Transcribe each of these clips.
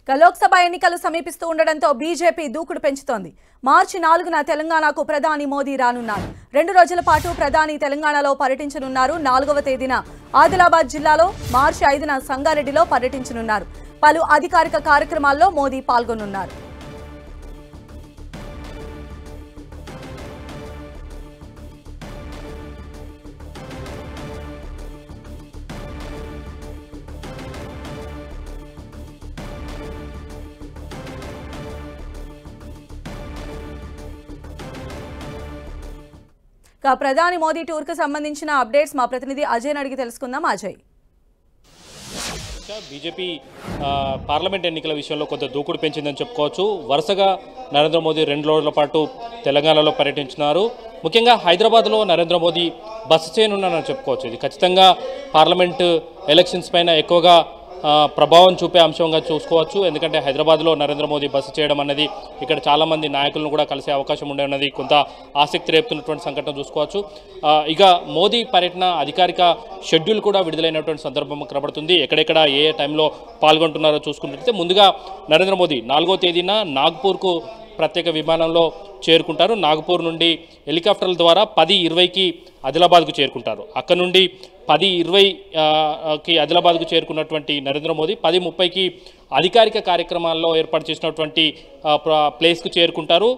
లోక్సభ ఎన్నికలు సమీపిస్తూ ఉండడంతో బీజేపీ దూకుడు పెంచుతోంది. మార్చి 4న తెలంగాణకు ప్రధాని మోదీ రానున్నారు. 2 రోజుల పాటు ప్రధాని తెలంగాణలో పర్యటించనున్నారు. 4వ తేదీన ఆదిలాబాద్ జిల్లాలో, మార్చి 5న సంగారెడ్డిలో పర్యటించనున్నారు. పలు అధికారిక కార్యక్రమాల్లో మోదీ పాల్గొనున్నారు. ప్రధాని మోదీ టూర్ కు సంబంధించిన అప్డేట్స్ మా ప్రతినిధి అజయ్ అడిగి తెలుసుకుందాం. అజయ్, బీజేపీ పార్లమెంట్ ఎన్నికల విషయంలో కొంత దూకుడు పెంచిందని చెప్పుకోవచ్చు. వరుసగా నరేంద్ర మోదీ 2 రోజుల పాటు తెలంగాణలో పర్యటించినారు. ముఖ్యంగా హైదరాబాద్లో నరేంద్ర మోదీ బస చేయనున్నారని చెప్పుకోవచ్చు. ఇది ఖచ్చితంగా పార్లమెంట్ ఎలక్షన్స్ పైన ఎక్కువగా ప్రభావం చూపే అంశంగా చూసుకోవచ్చు. ఎందుకంటే హైదరాబాద్లో నరేంద్ర మోదీ బస చేయడం అన్నది ఇక్కడ చాలామంది నాయకులను కూడా కలిసే అవకాశం ఉండే ఉన్నది కొంత ఆసక్తి రేపుతున్నటువంటి సంఘటన చూసుకోవచ్చు. ఇక మోదీ పర్యటన అధికారిక షెడ్యూల్ కూడా విడుదలైనటువంటి సందర్భం కనబడుతుంది. ఎక్కడెక్కడ ఏ టైంలో పాల్గొంటున్నారో చూసుకున్నట్లయితే ముందుగా నరేంద్ర మోదీ 4వ తేదీన నాగ్పూర్కు ప్రత్యేక విమానంలో చేరుకుంటారు. నాగపూర్ నుండి హెలికాప్టర్ల ద్వారా 10:20కి ఆదిలాబాద్కు చేరుకుంటారు. అక్కడ నుండి 10:20కి ఆదిలాబాద్కు చేరుకున్నటువంటి నరేంద్ర మోదీ 10:30కి అధికారిక కార్యక్రమాల్లో ఏర్పాటు చేసినటువంటి ప్లేస్కు చేరుకుంటారు.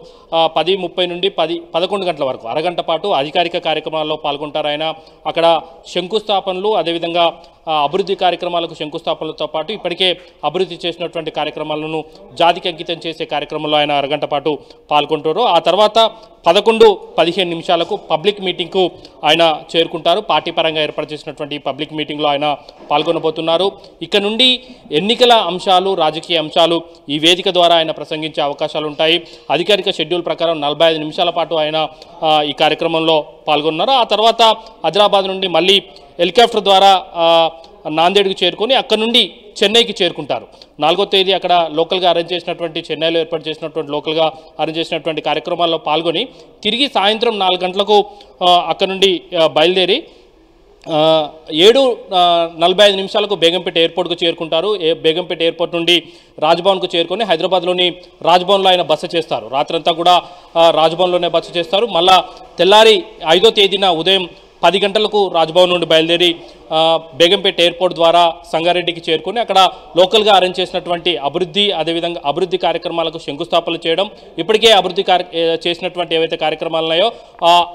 10:30 నుండి 11 గంటల వరకు అరగంట పాటు అధికారిక కార్యక్రమాల్లో పాల్గొంటారు. ఆయన అక్కడ శంకుస్థాపనలు, అదేవిధంగా అభివృద్ధి కార్యక్రమాలకు శంకుస్థాపనలతో పాటు ఇప్పటికే అభివృద్ధి చేసినటువంటి కార్యక్రమాలను జాతికి అంకితం చేసే కార్యక్రమంలో ఆయన అరగంట పాటు పాల్గొంటారు. ఆ తర్వాత 11:15 నిమిషాలకు పబ్లిక్ మీటింగ్కు ఆయన చేరుకుంటారు. పార్టీ పరంగా ఏర్పాటు చేసినటువంటి పబ్లిక్ మీటింగ్లో ఆయన పాల్గొనబోతున్నారు. ఇక్కడ నుండి ఎన్నికల అంశాలు, రాజకీయ అంశాలు ఈ వేదిక ద్వారా ఆయన ప్రసంగించే అవకాశాలు ఉంటాయి. అధికారిక షెడ్యూల్ ప్రకారం 45 నిమిషాల పాటు ఆయన ఈ కార్యక్రమంలో పాల్గొన్నారు. ఆ తర్వాత ఆదిలాబాద్ నుండి మళ్ళీ హెలికాప్టర్ ద్వారా నాందేడ్కు చేరుకొని అక్కడ నుండి చెన్నైకి చేరుకుంటారు. 4వ తేదీ అక్కడ లోకల్గా అరేంజ్ చేసినటువంటి, చెన్నైలో ఏర్పాటు చేసినటువంటి లోకల్గా అరేంజ్ చేసినటువంటి కార్యక్రమాల్లో పాల్గొని తిరిగి సాయంత్రం 4 గంటలకు అక్కడ నుండి బయలుదేరి 7:45 నిమిషాలకు బేగంపేట ఎయిర్పోర్ట్కు చేరుకుంటారు. బేగంపేట ఎయిర్పోర్ట్ నుండి రాజ్భవన్కు చేరుకొని హైదరాబాద్లోని రాజ్భవన్లో ఆయన బస చేస్తారు. రాత్రంతా కూడా రాజ్భవన్లోనే బస చేస్తారు. మళ్ళా తెల్లారి 5వ తేదీన ఉదయం 10 గంటలకు రాజ్భవన్ నుండి బయలుదేరి బేగంపేట ఎయిర్పోర్ట్ ద్వారా సంగారెడ్డికి చేరుకొని అక్కడ లోకల్గా అరేంజ్ చేసినటువంటి అభివృద్ధి, అదేవిధంగా అభివృద్ధి కార్యక్రమాలకు శంకుస్థాపనలు చేయడం, ఇప్పటికే అభివృద్ధి చేసినటువంటి ఏవైతే కార్యక్రమాలు ఉన్నాయో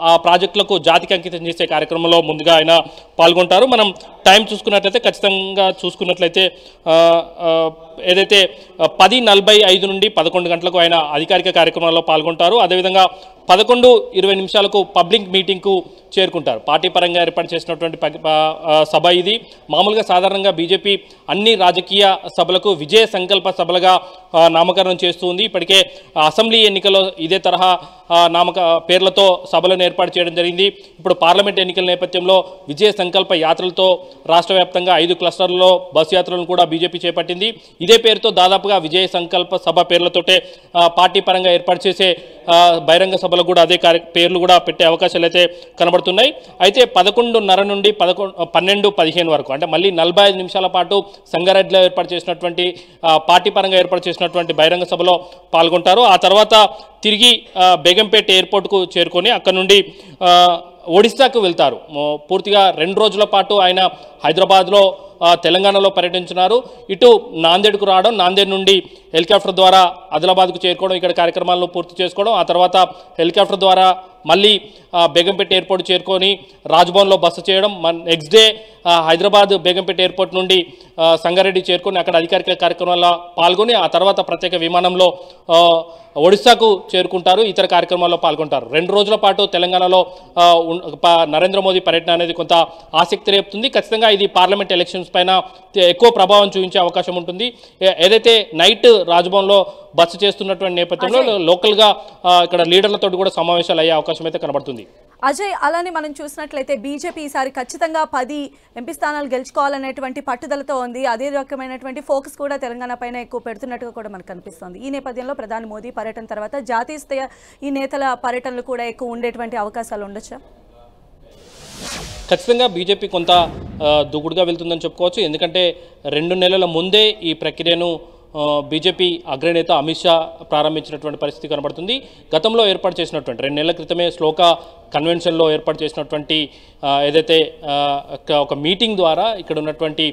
ఆ ప్రాజెక్టులకు జాతికి అంకితం చేసే కార్యక్రమంలో ముందుగా ఆయన పాల్గొంటారు. మనం టైం చూసుకున్నట్లయితే ఖచ్చితంగా చూసుకున్నట్లయితే ఏదైతే 10:45 నుండి 11 గంటలకు ఆయన అధికారిక కార్యక్రమాల్లో పాల్గొంటారు. అదేవిధంగా 11:20 నిమిషాలకు పబ్లిక్ మీటింగ్కు చేరుకుంటారు. పార్టీ పరంగా ఏర్పాటు చేసినటువంటి సభ ఇది. మామూలుగా సాధారణంగా బీజేపీ అన్ని రాజకీయ సభలకు విజయ సంకల్ప సభలుగా నామకరణం చేస్తుంది. ఇప్పటికే అసెంబ్లీ ఎన్నికల్లో ఇదే తరహా పేర్లతో సభలను ఏర్పాటు చేయడం జరిగింది. ఇప్పుడు పార్లమెంట్ ఎన్నికల నేపథ్యంలో విజయ సంకల్ప యాత్రలతో రాష్ట్ర వ్యాప్తంగా 5 క్లస్టర్లలో బస్ యాత్రలను కూడా బీజేపీ చేపట్టింది. ఇదే పేరుతో దాదాపుగా విజయ సంకల్ప సభ పేర్లతోటే పార్టీ పరంగా ఏర్పాటు చేసే బహిరంగ సభలకు కూడా అదే పేర్లు కూడా పెట్టే అవకాశాలు అయితే కనబడుతున్నాయి. అయితే 11:30 నుండి 12:15 వరకు అంటే మళ్ళీ 45 నిమిషాల పాటు సంగారెడ్డిలో ఏర్పాటు చేసినటువంటి పార్టీ పరంగా ఏర్పాటు చేసినటువంటి బహిరంగ సభలో పాల్గొంటారు. ఆ తర్వాత తిరిగి బేగంపేట ఎయిర్పోర్ట్కు చేరుకొని అక్కడ నుండి ఒడిశాకు వెళ్తారు. పూర్తిగా 2 రోజుల పాటు ఆయన హైదరాబాద్లో, తెలంగాణలో పర్యటించున్నారు. ఇటు నాందేడ్కు రావడం, నాందేడ్ నుండి హెలికాప్టర్ ద్వారా ఆదిలాబాద్కు చేరుకోవడం, ఇక్కడ కార్యక్రమాలను పూర్తి చేసుకోవడం, ఆ తర్వాత హెలికాప్టర్ ద్వారా మళ్ళీ బేగంపేట ఎయిర్పోర్ట్ చేరుకొని రాజ్భవన్లో బస చేయడం, next day Hyderabad Begumpet airport నుండి సంగారెడ్డి చేరుకొని అక్కడ అధికారిక కార్యక్రమాల్లో పాల్గొని ఆ తర్వాత ప్రత్యేక విమానంలో ఒడిశాకు చేరుకుంటారు. ఇతర కార్యక్రమాల్లో పాల్గొంటారు. 2 రోజుల పాటు తెలంగాణలో నరేంద్ర మోదీ పర్యటన అనేది కొంత ఆసక్తి రేపుతుంది. ఖచ్చితంగా ఇది పార్లమెంట్ ఎలక్షన్స్ పైన ఎక్కువ ప్రభావం చూపించే అవకాశం ఉంటుంది. ఏదైతే నైట్ రాజ్భవన్లో బస చేస్తున్నటువంటి నేపథ్యంలో లోకల్గా ఇక్కడ లీడర్లతో కూడా సమావేశాలు అయ్యే అవకాశం అయితే కనబడుతుంది. అజయ్, అలానే మనం చూసినట్లయితే బీజేపీ ఈసారి ఖచ్చితంగా 10 ఎంపీ స్థానాలు గెలుచుకోవాలనేటువంటి పట్టుదలతో ఉంది. అదే రకమైనటువంటి ఫోకస్ కూడా తెలంగాణ పైన ఎక్కువ పెడుతున్నట్టుగా కూడా మనకు కనిపిస్తుంది. ఈ నేపథ్యంలో ప్రధాని మోదీ పర్యటన తర్వాత జాతీయ స్థాయి ఈ నేతల పర్యటనలు కూడా ఎక్కువ ఉండేటువంటి అవకాశాలు ఉండొచ్చా? ఖచ్చితంగా బీజేపీ కొంత దూకుడుగా వెళ్తుందని చెప్పుకోవచ్చు. ఎందుకంటే 2 నెలల ముందే ఈ ప్రక్రియను బీజేపీ అగ్రనేత అమిత్ షా ప్రారంభించినటువంటి పరిస్థితి కనబడుతుంది. గతంలో ఏర్పాటు చేసినటువంటి 2 నెలల క్రితమే శ్లోక కన్వెన్షన్లో ఏర్పాటు చేసినటువంటి ఏదైతే ఒక మీటింగ్ ద్వారా ఇక్కడ ఉన్నటువంటి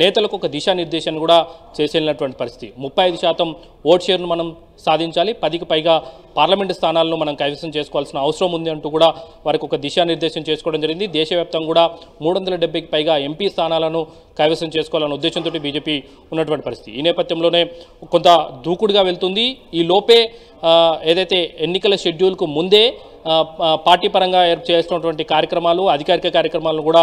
నేతలకు ఒక దిశానిర్దేశాన్ని కూడా చేసేళ్ళినటువంటి పరిస్థితి. 35% ఓట్ షేర్ను మనం సాధించాలి, 10కి పైగా పార్లమెంటు స్థానాలను మనం కైవసం చేసుకోవాల్సిన అవసరం ఉంది అంటూ కూడా వారికి ఒక దిశానిర్దేశం చేసుకోవడం జరిగింది. దేశవ్యాప్తంగా కూడా 370కి పైగా ఎంపీ స్థానాలను కైవసం చేసుకోవాలన్న ఉద్దేశంతో బీజేపీ ఉన్నటువంటి పరిస్థితి. ఈ నేపథ్యంలోనే కొంత దూకుడుగా వెళ్తుంది. ఈ లోపే ఏదైతే ఎన్నికల షెడ్యూల్కు ముందే పార్టీ పరంగా చేస్తున్నటువంటి కార్యక్రమాలు, అధికారిక కార్యక్రమాలను కూడా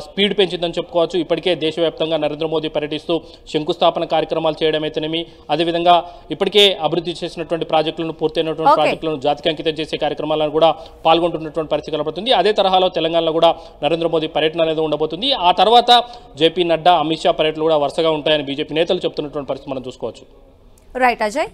స్పీడ్ పెంచిందని చెప్పుకోవచ్చు. ఇప్పటికే దేశవ్యాప్తంగా నరేంద్ర మోదీ పర్యటిస్తూ శంకుస్థాపన కార్యక్రమాలు చేయడం అయితేనేమి, అదేవిధంగా ఇప్పటికే అభివృద్ధి చేసినటువంటి ప్రాజెక్టులను, పూర్తయినటువంటి ప్రాజెక్టులను జాతికి అంకితం చేసే కార్యక్రమాలను కూడా పాల్గొంటున్నటువంటి పరిస్థితి కనబడుతుంది. అదే తరహాలో తెలంగాణలో కూడా నరేంద్ర మోదీ పర్యటన అనేది ఉండబోతుంది. ఆ తర్వాత జేపీ నడ్డా, అమిత్ షా పర్యటనలు కూడా వరుసగా ఉంటాయని బీజేపీ నేతలు చెప్తున్నటువంటి పరిస్థితి మనం చూసుకోవచ్చు. రైట్ అజయ్.